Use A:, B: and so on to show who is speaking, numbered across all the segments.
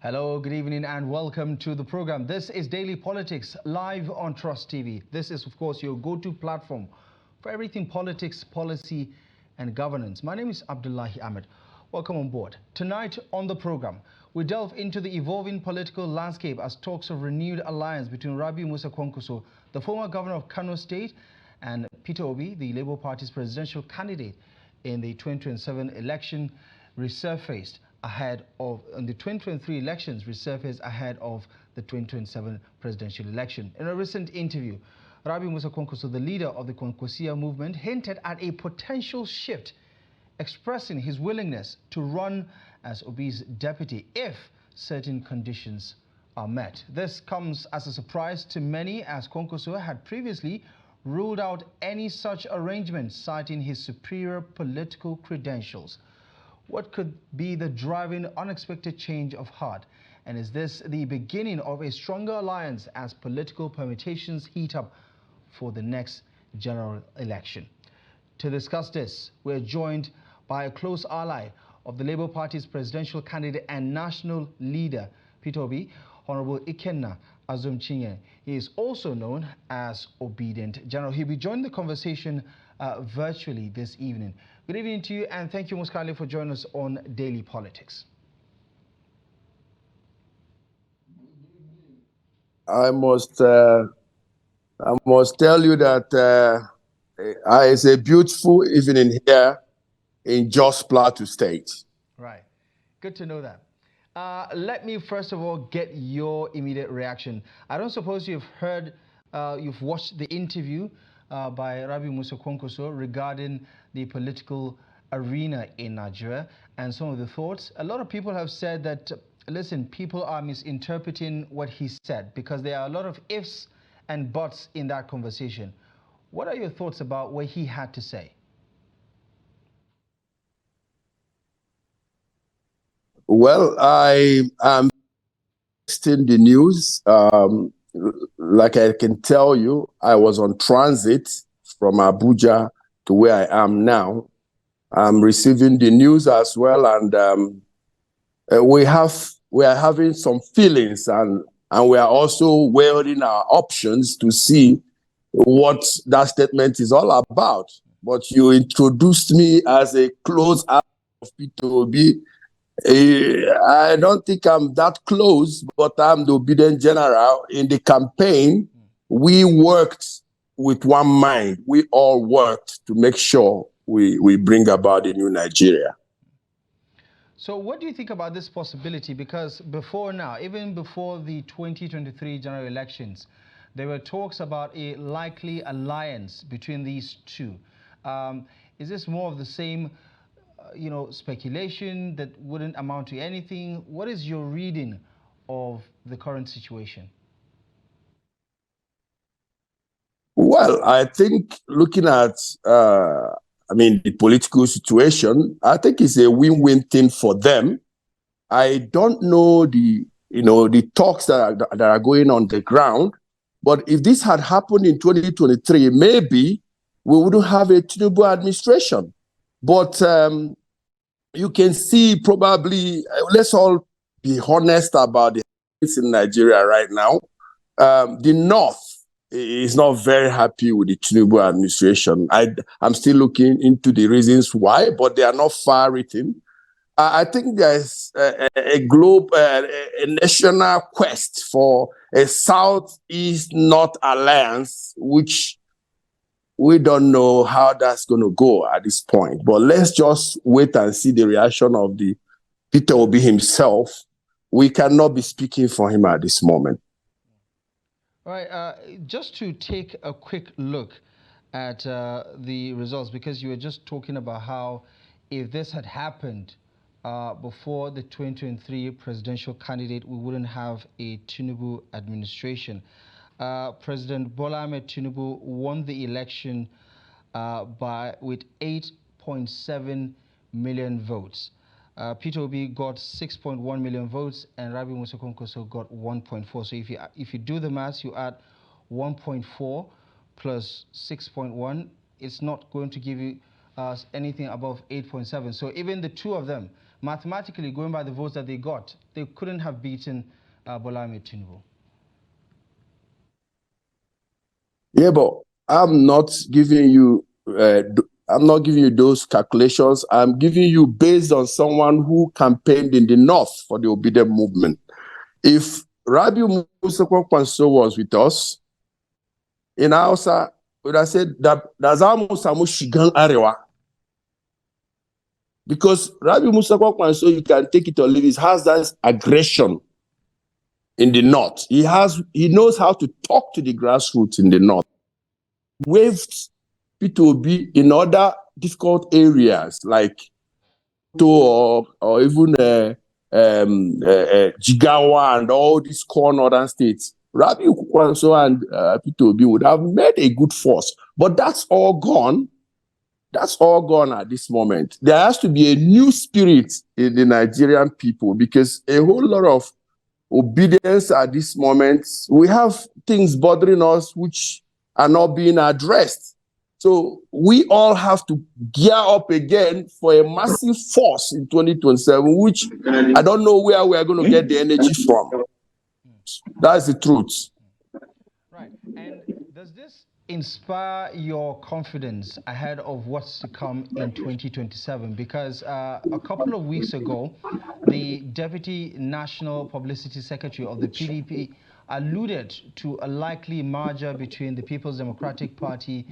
A: Hello, good evening and welcome to the program. This is Daily Politics live on Trust TV. This is, of course, your go-to platform for everything politics, policy and governance. My name is Abdullahi Ahmed. Welcome on board. Tonight on the program, we delve into the evolving political landscape as talks of renewed alliance between Rabiu Musa Kwankwaso, the former governor of Kano State, and Peter Obi, the Labour Party's presidential candidate in the 2027 election, resurfaced ahead of the 2023 elections resurfaced ahead of the 2027 presidential election. In a recent interview, Rabiu Musa Kwankwaso, the leader of the Kwankwaso movement, hinted at a potential shift, expressing his willingness to run as Obi's deputy if certain conditions are met. This comes as a surprise to many, as Kwankwaso had previously ruled out any such arrangement, citing his superior political credentials. What could be the driving unexpected change of heart? And is this the beginning of a stronger alliance as political permutations heat up for the next general election? To discuss this, we're joined by a close ally of the Labour Party's presidential candidate and national leader, Peter Obi, Honorable Ikenna Azomchine. He is also known as Obidient General. He'll be joining the conversation virtually this evening. Good evening to you, and thank you most kindly for joining us on Daily Politics.
B: I must tell you that it's a beautiful evening here in Jos Plateau State.
A: Right. Good to know that. Let me first of all get your immediate reaction. I don't suppose you've heard, you've watched the interview by Rabiu Musa Kwankwaso regarding the political arena in Nigeria and some of the thoughts. A lot of people have said that, listen, people are misinterpreting what he said because there are a lot of ifs and buts in that conversation. What are your thoughts about what he had to say?
B: Well, I am in the news. Like I can tell you, I was on transit from Abuja to where I am now. I'm receiving the news as well, and we are having some feelings, and we are also weighing our options to see what that statement is all about. But you introduced me as a close ally of Peter Obi. I don't think I'm that close, but I'm the Obedient General. In the campaign, we worked with one mind. We all worked to make sure we bring about a new Nigeria.
A: So what do you think about this possibility? Because before now, even before the 2023 general elections, there were talks about a likely alliance between these two. Is this more of the same speculation that wouldn't amount to anything? What is your reading of the current situation?
B: Well, I think looking at, the political situation, I think it's a win-win thing for them. I don't know the talks that are going on the ground, but if this had happened in 2023, maybe we wouldn't have a Tinubu administration. But you can see probably, let's all be honest about the things in Nigeria right now. The North is not very happy with the Tinubu administration. I'm still looking into the reasons why, but they are not far written. I think there's a national quest for a Southeast North alliance, which we don't know how that's going to go at this point. But let's just wait and see the reaction of the Peter Obi himself. We cannot be speaking for him at this moment.
A: All right, just to take a quick look at the results, because you were just talking about how if this had happened before the 2023 presidential candidate, we wouldn't have a Tinubu administration. President Bola Ahmed Tinubu won the election with 8.7 million votes. Peter Obi got 6.1 million votes, and Rabiu Musa Kwankwaso got 1.4. So if you do the maths, you add 1.4 plus 6.1, it's not going to give you anything above 8.7. So even the two of them, mathematically, going by the votes that they got, they couldn't have beaten Bola Ahmed Tinubu.
B: Yeah, but I'm not giving you those calculations. I'm giving you based on someone who campaigned in the north for the Obedient Movement. If Rabiu Musa Kwankwaso was with us in Hausa, would I said that that's almost a Mushigan Arewa. Because Rabiu Musa Kwankwaso, you can take it or leave it, has that aggression in the north. He knows how to talk to the grassroots in the north. Waved P2B in other difficult areas like or even Jigawa and all these core northern states. Rabiu Kwankwaso and P2B would have made a good force, but that's all gone. That's all gone at this moment. There has to be a new spirit in the Nigerian people because a whole lot of obedience at this moment. We have things bothering us which are not being addressed. So we all have to gear up again for a massive force in 2027, which I don't know where we are going to get the energy from. That's the truth.
A: Right. And does this inspire your confidence ahead of what's to come in 2027? Because a couple of weeks ago, the Deputy National Publicity Secretary of the PDP alluded to a likely merger between the People's Democratic Party,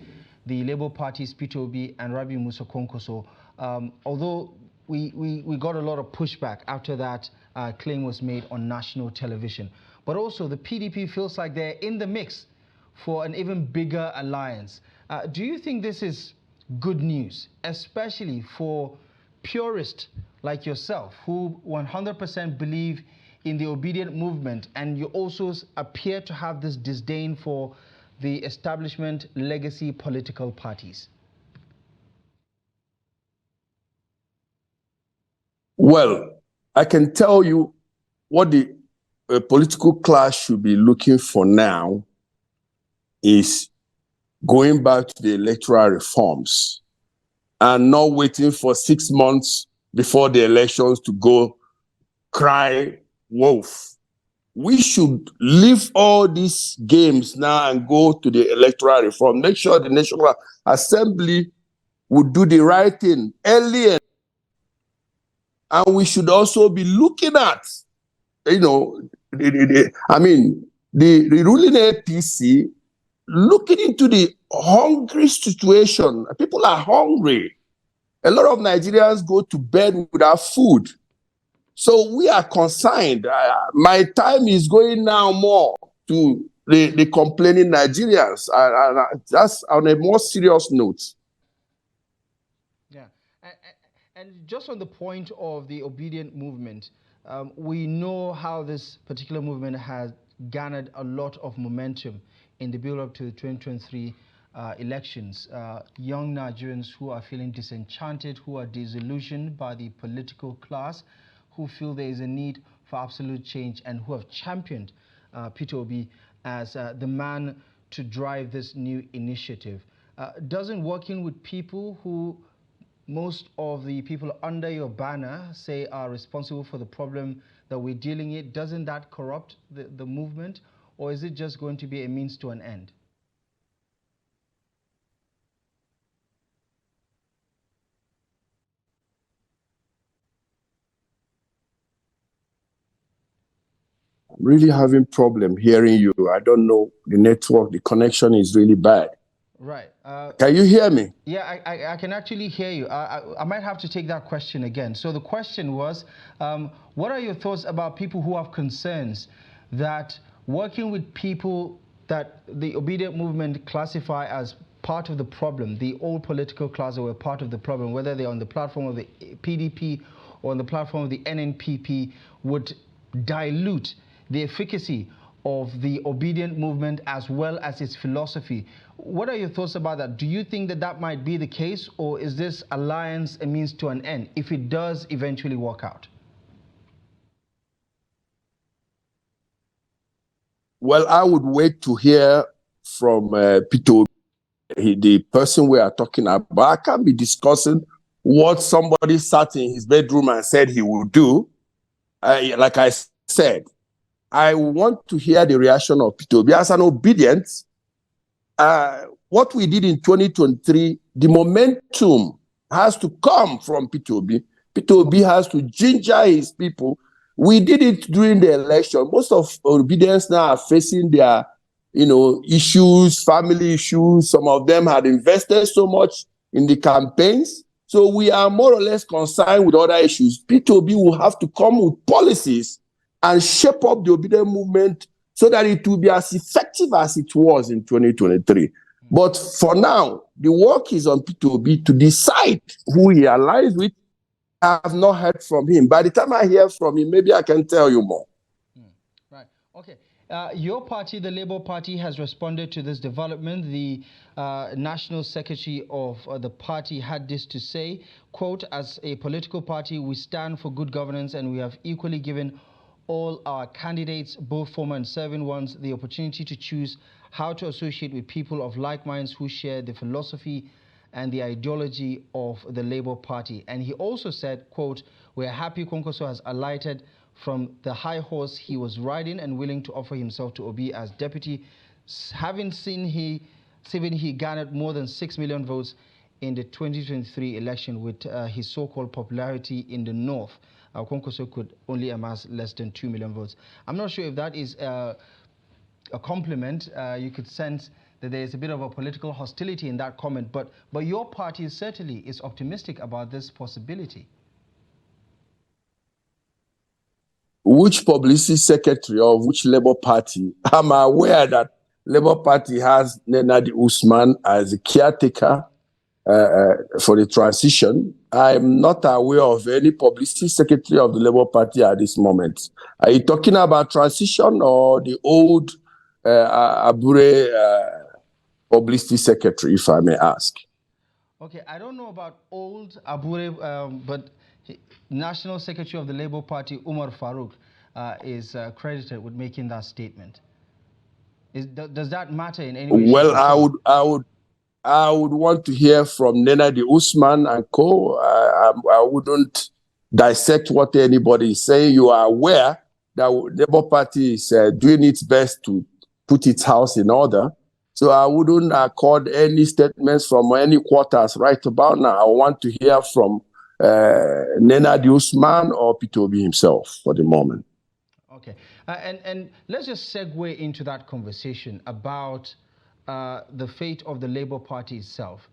A: the Labour Party's P2B, and Rabiu Musa Kwankwaso. Although we got a lot of pushback after that claim was made on national television. But also the PDP feels like they're in the mix for an even bigger alliance. Do you think this is good news, especially for purists like yourself who 100% believe in the Obedient Movement, and you also appear to have this disdain for the establishment legacy political parties?
B: Well, I can tell you what the political class should be looking for now is going back to the electoral reforms and not waiting for 6 months before the elections to go cry wolf. We should leave all these games now and go to the electoral reform. Make sure the National Assembly would do the right thing earlier. And we should also be looking at, the ruling APC, looking into the hungry situation. People are hungry. A lot of Nigerians go to bed without food. So we are concerned. My time is going now more to the complaining Nigerians. That's on a more serious note.
A: Yeah. And just on the point of the Obedient Movement, we know how this particular movement has garnered a lot of momentum in the build-up to the 2023 elections. Young Nigerians who are feeling disenchanted, who are disillusioned by the political class, who feel there is a need for absolute change, and who have championed Peter Obi as the man to drive this new initiative. Doesn't working with people who most of the people under your banner say are responsible for the problem that we're dealing with, doesn't that corrupt the movement, or is it just going to be a means to an end?
B: I'm really having problem hearing you. I don't know, the network, the connection is really bad.
A: Right.
B: Can you hear me?
A: Yeah, I can actually hear you. I might have to take that question again. So the question was, what are your thoughts about people who have concerns that working with people that the Obedient Movement classify as part of the problem, the old political class that were part of the problem, whether they're on the platform of the PDP or on the platform of the NNPP, would dilute the efficacy of the Obedient Movement as well as its philosophy? What are your thoughts about that? Do you think that that might be the case, or is this alliance a means to an end if it does eventually work out?
B: Well, I would wait to hear from Peter, the person we are talking about. I can't be discussing what somebody sat in his bedroom and said he would do. Like I said, I want to hear the reaction of Peter Obi. As an Obidient, what we did in 2023, the momentum has to come from Peter Obi. Peter Obi has to ginger his people. We did it during the election. Most of Obedience now are facing their, issues, family issues. Some of them had invested so much in the campaigns. So we are more or less concerned with other issues. Peter Obi will have to come with policies and shape up the Obedience movement so that it will be as effective as it was in 2023. But for now, the work is on Peter Obi to decide who he aligns with. I have not heard from him. By the time I hear from him, maybe I can tell you more.
A: Right. Okay. Your party, the Labour Party, has responded to this development. The National Secretary of the party had this to say, quote, "As a political party, we stand for good governance and we have equally given all our candidates, both former and serving ones, the opportunity to choose how to associate with people of like minds who share the philosophy and the ideology of the Labour Party." And he also said, quote, "We're happy Kwankwaso has alighted from the high horse he was riding and willing to offer himself to Obi as deputy, having seen he garnered more than 6 million votes in the 2023 election with his so-called popularity in the north. Kwankwaso could only amass less than 2 million votes." I'm not sure if that is a compliment. You could sense that there is a bit of a political hostility in that comment, but your party certainly is optimistic about this possibility.
B: Which publicity secretary of which Labour Party? I'm aware that Labour Party has Nenadi Usman as a caretaker for the transition. I'm not aware of any publicity secretary of the Labour Party at this moment. Are you talking about transition or the old Abure publicity secretary, if I may ask?
A: Okay, I don't know about old Abure, but National Secretary of the Labour Party, Umar Farouk, is credited with making that statement. Does that matter in any way?
B: Well, I would want to hear from Nenadi Usman and co. I wouldn't dissect what anybody is saying. You are aware that the Labour Party is doing its best to put its house in order. So I wouldn't accord any statements from any quarters right about now. I want to hear from Nenadi Usman or Peter Obi himself for the moment.
A: Okay, and let's just segue into that conversation about the fate of the Labour Party itself.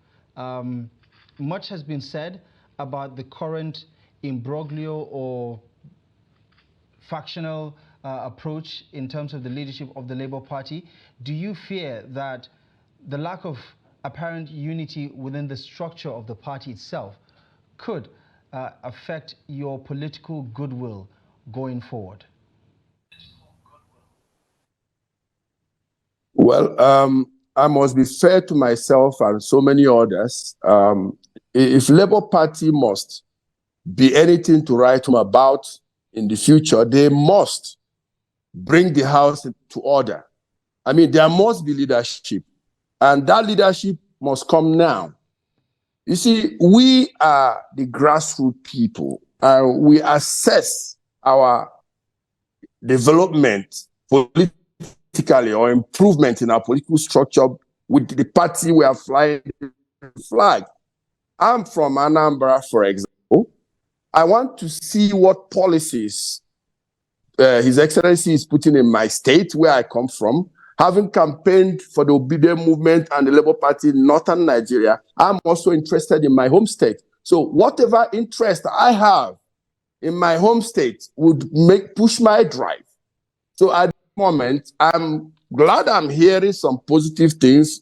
A: Much has been said about the current imbroglio or factional approach in terms of the leadership of the Labour Party. Do you fear that the lack of apparent unity within the structure of the party itself could affect your political goodwill going forward?
B: Well, I must be fair to myself and so many others. If Labour Party must be anything to write home about in the future, they must bring the house to order. I mean, there must be leadership, and that leadership must come now. You see, we are the grassroots people, and we assess our development politically or improvement in our political structure with the party we are flying the flag. I'm from Anambra, for example. I want to see what policies His Excellency is putting in my state, where I come from. Having campaigned for the Obediah Movement and the Labour Party in northern Nigeria, I'm also interested in my home state. So whatever interest I have in my home state would push my drive. So at the moment, I'm glad I'm hearing some positive things.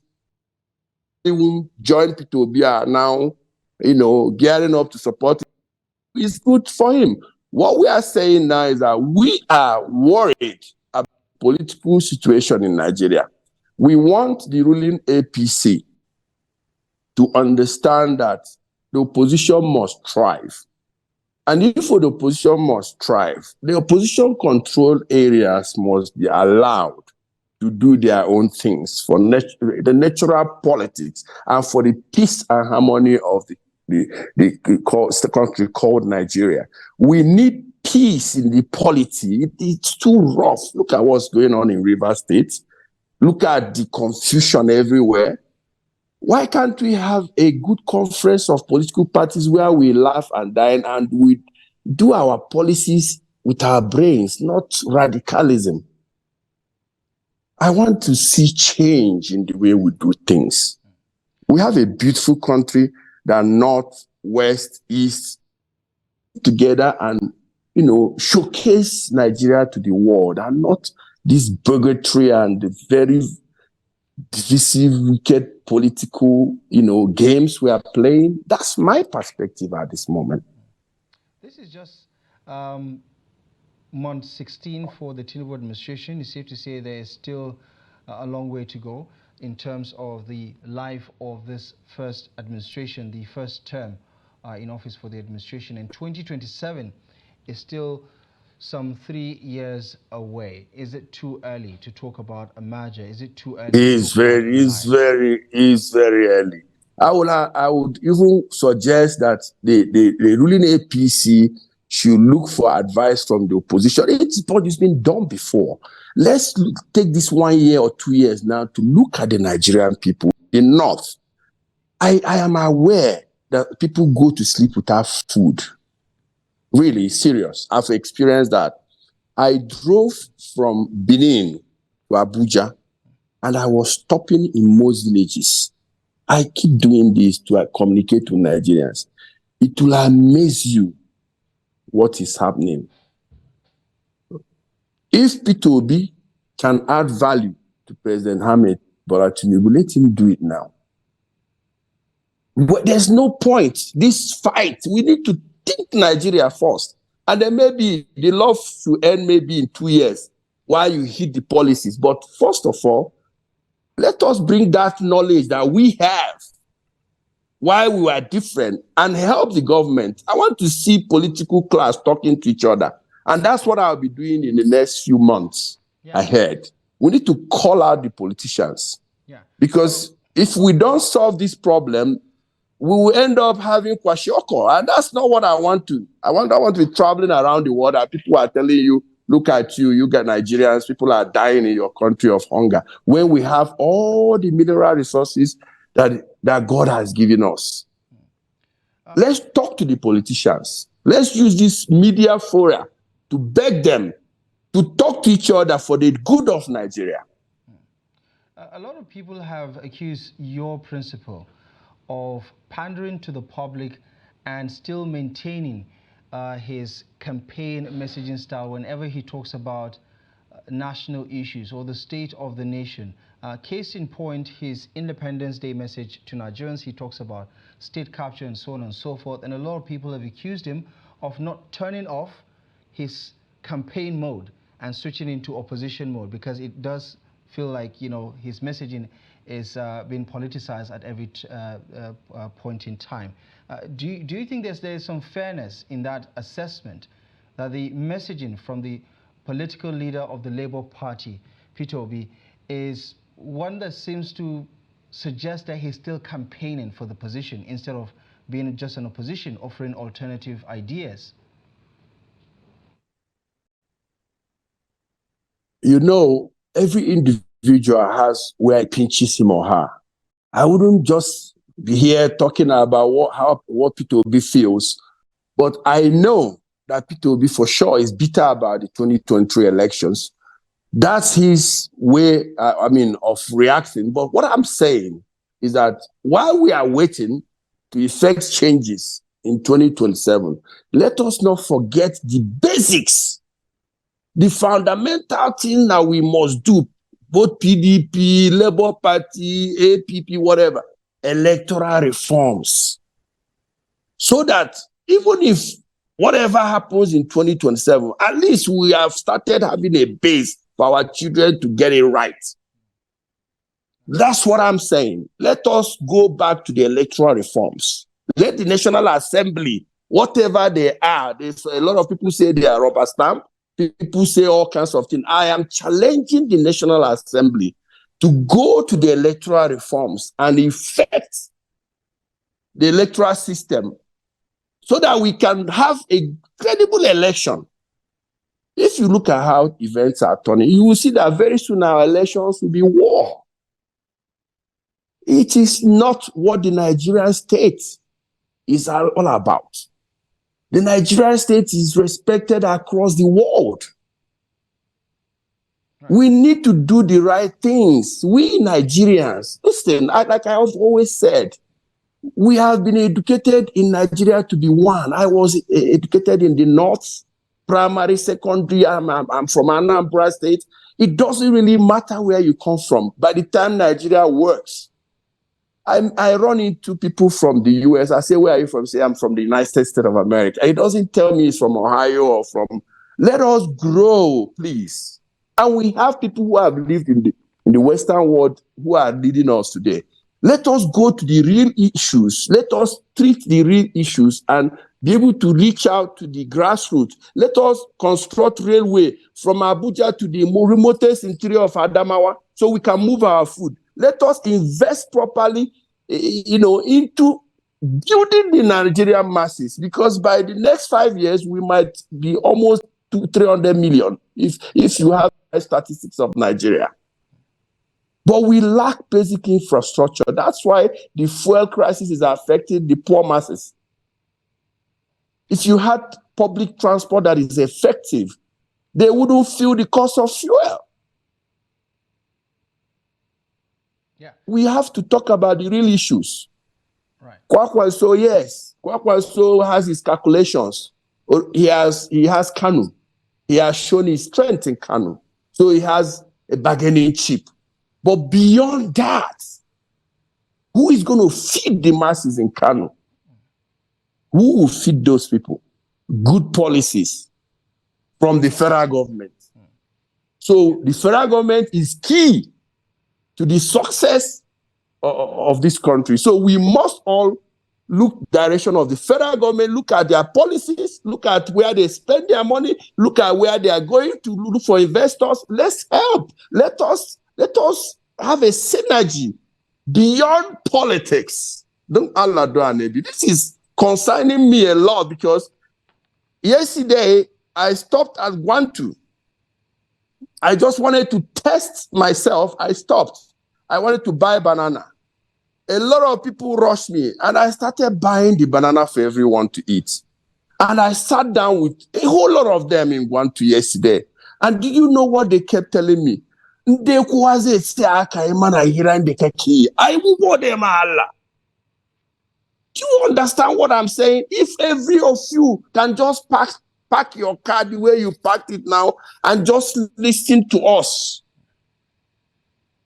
B: He will join Peter Obi now, gearing up to support him. It's good for him. What we are saying now is that we are worried about the political situation in Nigeria. We want the ruling APC to understand that the opposition must thrive. And if the opposition must thrive, the opposition controlled areas must be allowed to do their own things for the natural politics and for the peace and harmony of the the country called Nigeria. We need peace in the polity. It's too rough. Look at what's going on in Rivers State. Look at the confusion everywhere. Why can't we have a good conference of political parties where we laugh and dine and we do our policies with our brains, not radicalism? I want to see change in the way we do things. We have a beautiful country that North, West, East together and, showcase Nigeria to the world, and not this bigotry and the very divisive, wicked political, games we are playing. That's my perspective at this moment.
A: This is just month 16 for the Tinubu administration. It's safe to say there is still a long way to go in terms of the life of this first administration, the first term in office for the administration. And 2027 is still some 3 years away. Is it too early to talk about a merger? Is it too early?
B: It's very early. I would even suggest that the ruling APC should look for advice from the opposition. It's been done before. Let's take this 1 year or 2 years now to look at the Nigerian people in North. I am aware that people go to sleep without food. Really serious. I've experienced that. I drove from Benin to Abuja, and I was stopping in most villages. I keep doing this to communicate with Nigerians. It will amaze you what is happening. If P2B can add value to President Ahmed Tinubu, let him do it now. But there's no point. This fight, we need to think Nigeria first. And then maybe the love should end maybe in 2 years while you hit the policies. But first of all, let us bring that knowledge that we have why we were different and help the government. I want to see political class talking to each other. And that's what I'll be doing in the next few months ahead. We need to call out the politicians. Because if we don't solve this problem, we will end up having kwashiorkor. And that's not what I want to. I want to be traveling around the world and people are telling you, look at you, you get Nigerians, people are dying in your country of hunger. When we have all the mineral resources that God has given us. Let's talk to the politicians. Let's use this media fora to beg them to talk to each other for the good of Nigeria.
A: A lot of people have accused your principle of pandering to the public and still maintaining his campaign messaging style whenever he talks about national issues or the state of the nation. Case in point, his Independence Day message to Nigerians, he talks about state capture and so on and so forth. And a lot of people have accused him of not turning off his campaign mode and switching into opposition mode, because it does feel like, his messaging is being politicized at every point in time. Do you think there's some fairness in that assessment, that the messaging from the political leader of the Labour Party, Peter Obi, is one that seems to suggest that he's still campaigning for the position instead of being just an opposition, offering alternative ideas?
B: Every individual has where it pinches him or her. I wouldn't just be here talking about what Peter Obi feels, but I know that Peter Obi for sure is bitter about the 2023 elections. That's his way, of reacting. But what I'm saying is that while we are waiting to effect changes in 2027, let us not forget the basics, the fundamental thing that we must do, both PDP, Labour Party, APP, whatever, electoral reforms. So that even if whatever happens in 2027, at least we have started having a base for our children to get it right. That's what I'm saying. Let us go back to the electoral reforms. Let the National Assembly, whatever they are, there's a lot of people say they are rubber stamp. People say all kinds of things. I am challenging the National Assembly to go to the electoral reforms and effect the electoral system so that we can have a credible election. If you look at how events are turning, you will see that very soon our elections will be war. It is not what the Nigerian state is all about. The Nigerian state is respected across the world. Right. We need to do the right things. We Nigerians, listen, like I have always said, we have been educated in Nigeria to be one. I was educated in the north, primary, secondary. I'm from Anambra State. It doesn't really matter where you come from. By the time Nigeria works, I run into people from the US. I say, where are you from? Say, I'm from the United States of America. It doesn't tell me it's from Ohio or from... Let us grow, please. And we have people who have lived in the Western world who are leading us today. Let us go to the real issues. Let us treat the real issues and be able to reach out to the grassroots. Let us construct railway from Abuja to the remotest interior of Adamawa so we can move our food. Let us invest properly, into building the Nigerian masses, because by the next 5 years, we might be almost 300 million if you have statistics of Nigeria. But we lack basic infrastructure. That's why the fuel crisis is affecting the poor masses. If you had public transport that is effective, they wouldn't feel the cost of fuel. Yeah. We have to talk about the real issues. Right. Kwankwaso, yes. Kwankwaso has his calculations. He has Kanu. He has shown his strength in Kanu. So he has a bargaining chip. But beyond that, who is going to feed the masses in Kanu? Who will feed those people? Good policies from the federal government. So the federal government is key to the success of this country. So we must all look direction of the federal government, look at their policies, look at where they spend their money, look at where they are going to look for investors. Let's help. Let us have a synergy beyond politics. This is concerning me a lot because yesterday I stopped at Gwantu. I just wanted to test myself. I stopped. I wanted to buy banana. A lot of people rushed me, and I started buying the banana for everyone to eat. And I sat down with a whole lot of them in Gwantu yesterday. And do you know what they kept telling me? I will them Allah. Do you understand what I'm saying? If every of you can just pack your car the way you packed it now and just listen to us,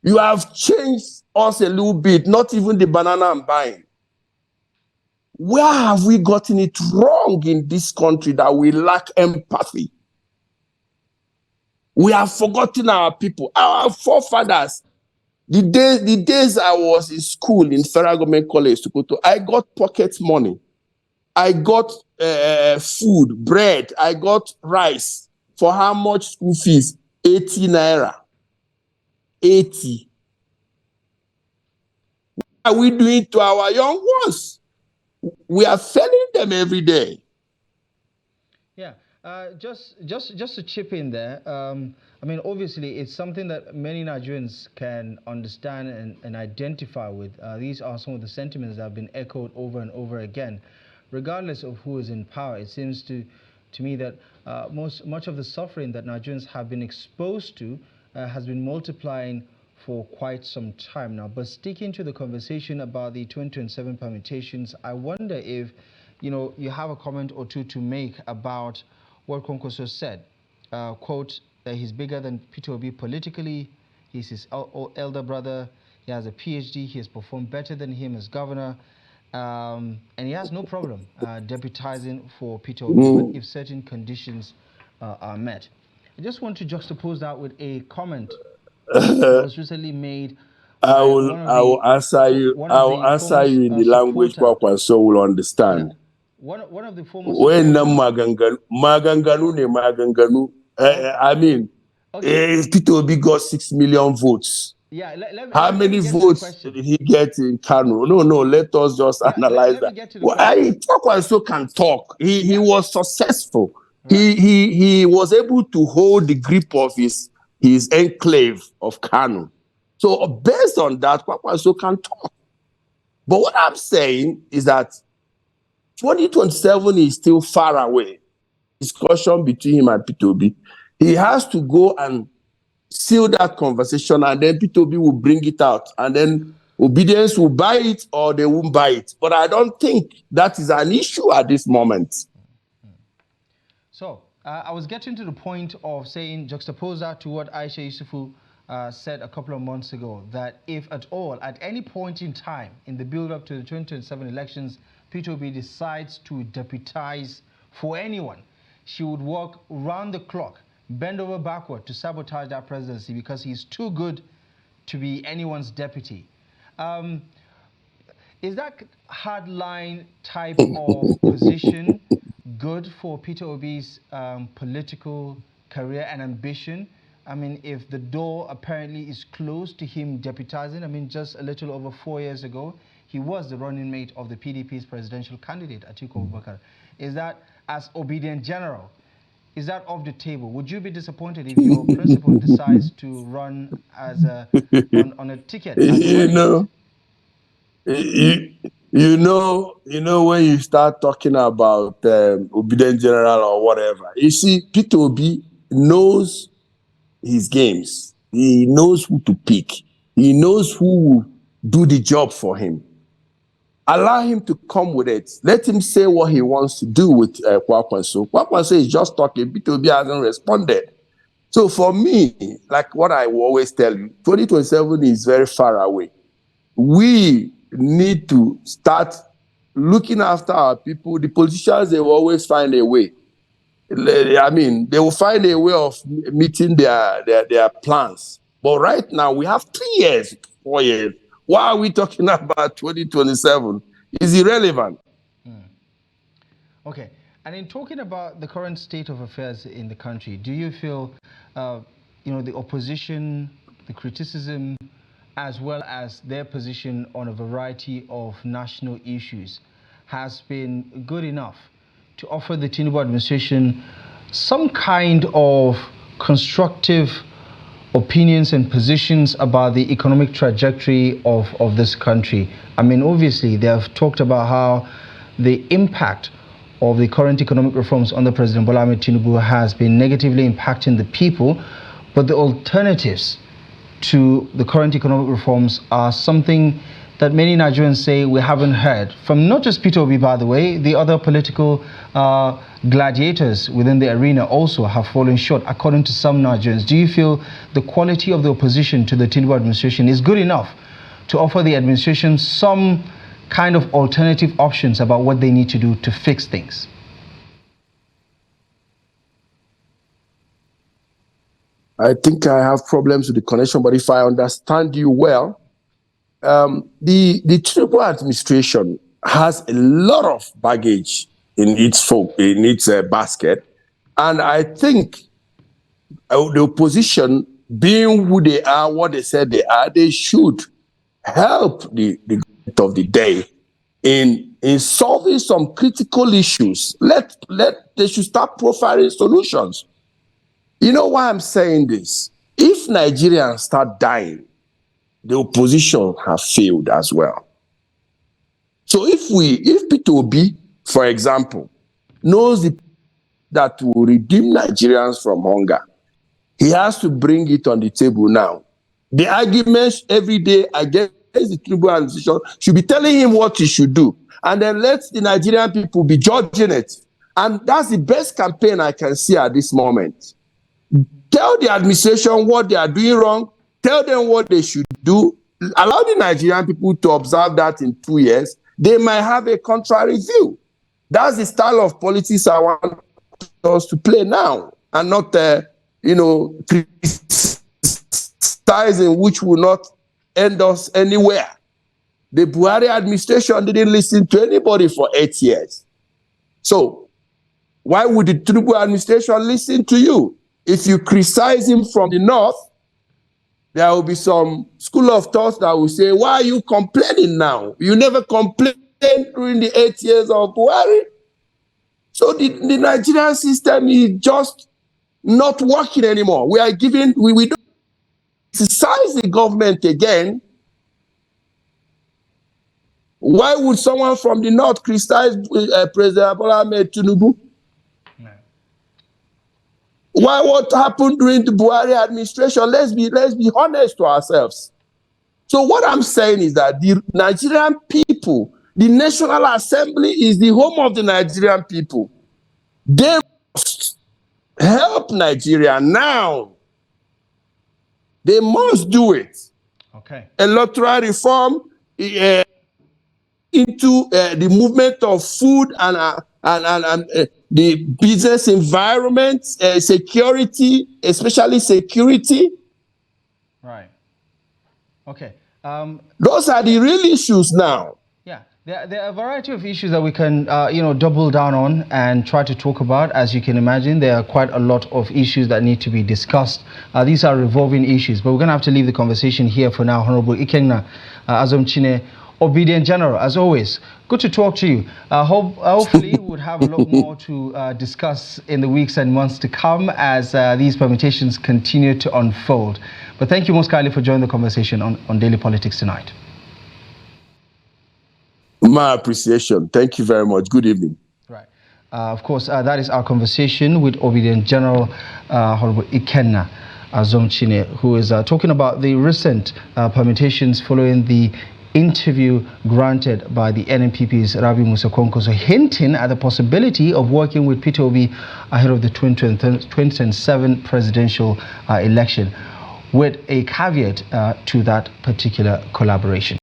B: you have changed us a little bit, not even the banana I'm buying. Where have we gotten it wrong in this country that we lack empathy? We have forgotten our people, our forefathers. The days I was in school in Federal Government College, I got pocket money. I got food, bread. I got rice. For how much school fees? 80 naira. 80. What are we doing to our young ones? We are failing them every day.
A: Yeah. Just to chip in there, I mean, obviously, it's something that many Nigerians can understand and identify with. These are some of the sentiments that have been echoed over and over again. Regardless of who is in power, it seems to me that much of the suffering that Nigerians have been exposed to has been multiplying for quite some time now. But sticking to the conversation about the 2027 permutations, I wonder if, you have a comment or two to make about what Kwankwaso said. Quote, that he's bigger than Peter Obi politically, he's his elder brother, he has a PhD, he has performed better than him as governor, and he has no problem deputizing for Peter Obi if certain conditions are met. I just want to juxtapose that with a comment that was recently made.
B: I will answer you in the language Kwankwaso will understand.
A: Yeah. One of the foremost
B: I mean, okay. Peter Obi got 6 million votes.
A: Yeah,
B: How
A: let
B: many
A: me get to the
B: votes did
A: question.
B: he get in Kano? No, no, let us just
A: Yeah,
B: analyze
A: let me
B: that.
A: get to the
B: Well,
A: question.
B: Kwankwaso can talk. He
A: Yeah,
B: was successful.
A: right.
B: He was able to hold the grip of his enclave of Kano. So based on that, Kwankwaso can talk. But what I'm saying is that 2027 is still far away. Discussion between him and P2B. He has to go and seal that conversation, and then P2B will bring it out, and then Obedience will buy it or they won't buy it. But I don't think that is an issue at this moment.
A: So I was getting to the point of saying, juxtapose that to what Aisha Yusufu said a couple of months ago, that if at all, at any point in time in the build-up to the 2027 elections, P2B decides to deputize for anyone, she would work round the clock, bend over backward to sabotage that presidency because he's too good to be anyone's deputy. Is that hardline type of position good for Peter Obi's political career and ambition? I mean, if the door apparently is closed to him deputizing, I mean, just a little over 4 years ago, he was the running mate of the PDP's presidential candidate, Atiku Abubakar. Is that, as Obedient General, is that off the table? Would you be disappointed if your principal decides to run as on a ticket as a
B: you
A: running mate?
B: know, you, you know when you start talking about Obedient General or whatever, you see, P2B knows his games. He knows who to pick. He knows who will do the job for him. Allow him to come with it. Let him say what he wants to do with Kwankwaso. Kwankwaso is just talking. P2B hasn't responded. So for me, like what I will always tell you, 2027 is very far away. We need to start looking after our people. The politicians, they will always find a way. I mean, they will find a way of meeting their plans. But right now, we have 3 years, 4 years. Why are we talking about 2027? It's irrelevant.
A: Okay, and in talking about the current state of affairs in the country, do you feel, the opposition, the criticism, as well as their position on a variety of national issues has been good enough to offer the Tinubu administration some kind of constructive opinions and positions about the economic trajectory of this country? I mean, obviously, they have talked about how the impact of the current economic reforms under President Bola Ahmed Tinubu has been negatively impacting the people, but the alternatives to the current economic reforms are something that many Nigerians say we haven't heard from, not just Peter Obi, by the way. The other political gladiators within the arena also have fallen short, according to some Nigerians. Do you feel the quality of the opposition to the Tinubu administration is good enough to offer the administration some kind of alternative options about what they need to do to fix things?
B: I think I have problems with the connection, but if I understand you well, the Tinubu administration has a lot of baggage in its basket, and I think the opposition, being who they are, what they said they are, they should help the government of the day in solving some critical issues. They should start profiling solutions. You know why I'm saying this? If Nigerians start dying, the opposition have failed as well. So if Peter Obi, for example, knows that will redeem Nigerians from hunger, he has to bring it on the table now. The arguments every day against the Tinubu administration should be telling him what he should do, and then let the Nigerian people be judging it. And that's the best campaign I can see at this moment. Tell the administration what they are doing wrong. Tell them what they should do. Allow the Nigerian people to observe that in 2 years. They might have a contrary view. That's the style of politics I want us to play now, and not, criticizing, which will not end us anywhere. The Buhari administration didn't listen to anybody for 8 years. So why would the Tinubu administration listen to you? If you criticize him from the north, there will be some school of thought that will say, why are you complaining now? You never complained during the 8 years of Buhari. So the Nigerian system is just not working anymore. We don't criticize the government again. Why would someone from the north criticize President Ahmed Tinubu? No. Why? What happened during the Buhari administration? Let's be honest to ourselves. So what I'm saying is that the Nigerian people, the National Assembly is the home of the Nigerian people. They must help Nigeria now. They must do it.
A: Okay.
B: Electoral reform into the movement of food and the business environment, security, especially security.
A: Right. Okay.
B: Those are the real issues now.
A: Yeah, there are a variety of issues that we can, double down on and try to talk about. As you can imagine, there are quite a lot of issues that need to be discussed. These are revolving issues, but we're going to have to leave the conversation here for now. Honorable Ikenna, Azomchine, Obedient General, as always, good to talk to you. Hopefully, we'll have a lot more to discuss in the weeks and months to come as these permutations continue to unfold. But thank you most kindly for joining the conversation on Daily Politics tonight.
B: My appreciation. Thank you very much. Good evening.
A: Right. Of course, that is our conversation with Obedient General Honorable Ikenna Azomchine, who is talking about the recent permutations following the interview granted by the NNPP's Rabiu Musa Kwankwaso, hinting at the possibility of working with Peter Obi ahead of the 2027 presidential election, with a caveat to that particular collaboration.